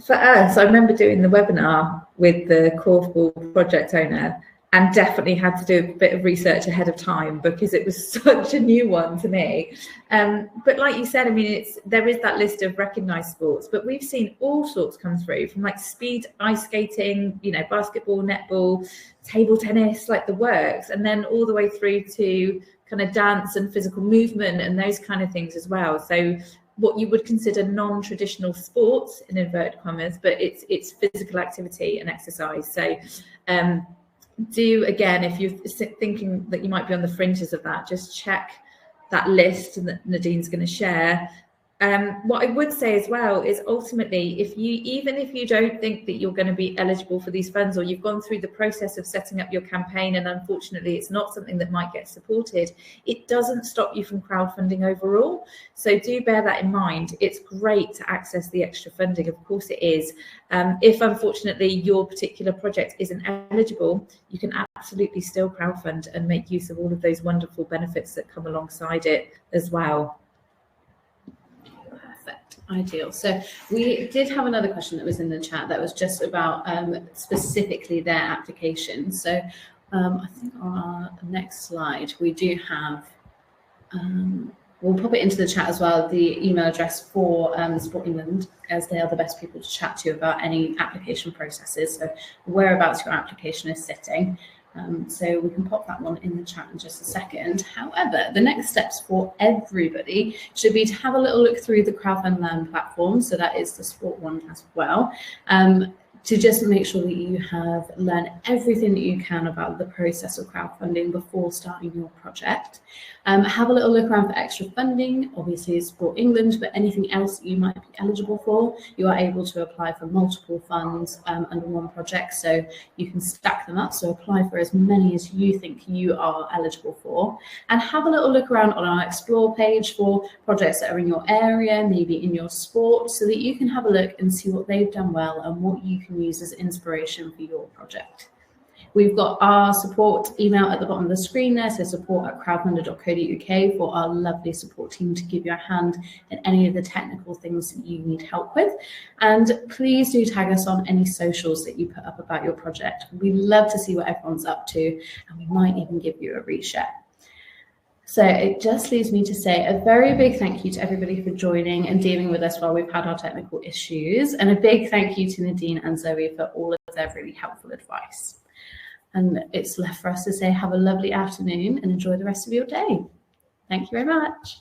for us, I remember doing the webinar with the korfball project owner, and definitely had to do a bit of research ahead of time because it was such a new one to me. But like you said, I mean, there is that list of recognised sports, but we've seen all sorts come through, from like speed ice skating, you know, basketball, netball, table tennis, like the works, and then all the way through to kind of dance and physical movement and those kind of things as well. So what you would consider non-traditional sports in inverted commas, but it's physical activity and exercise. So do, again, if you're thinking that you might be on the fringes of that, just check that list that Nadine's going to share. What I would say as well is, ultimately, even if you don't think that you're going to be eligible for these funds, or you've gone through the process of setting up your campaign and unfortunately it's not something that might get supported, it doesn't stop you from crowdfunding overall. So do bear that in mind. It's great to access the extra funding, of course it is. If unfortunately your particular project isn't eligible, you can absolutely still crowdfund and make use of all of those wonderful benefits that come alongside it as well. Ideal. So we did have another question that was in the chat that was just about specifically their application. So I think on our next slide we do have, we'll pop it into the chat as well, the email address for Sport England, as they are the best people to chat to about any application processes. So whereabouts your application is sitting. So we can pop that one in the chat in just a second. However, the next steps for everybody should be to have a little look through the Crowdfund Learn platform. So that is the sport one as well. To just make sure that you have learned everything that you can about the process of crowdfunding before starting your project. Have a little look around for extra funding, obviously Sport England, but anything else that you might be eligible for, you are able to apply for multiple funds under one project, so you can stack them up, so apply for as many as you think you are eligible for. And have a little look around on our Explore page for projects that are in your area, maybe in your sport, so that you can have a look and see what they've done well and what you can use as inspiration for your project. We've got our support email at the bottom of the screen there, so support@crowdfunder.co.uk for our lovely support team to give you a hand in any of the technical things that you need help with. And please do tag us on any socials that you put up about your project. We love to see what everyone's up to, and we might even give you a reshare. So it just leaves me to say a very big thank you to everybody for joining and dealing with us while we've had our technical issues, and a big thank you to Nadine and Zoe for all of their really helpful advice. And it's left for us to say have a lovely afternoon and enjoy the rest of your day. Thank you very much.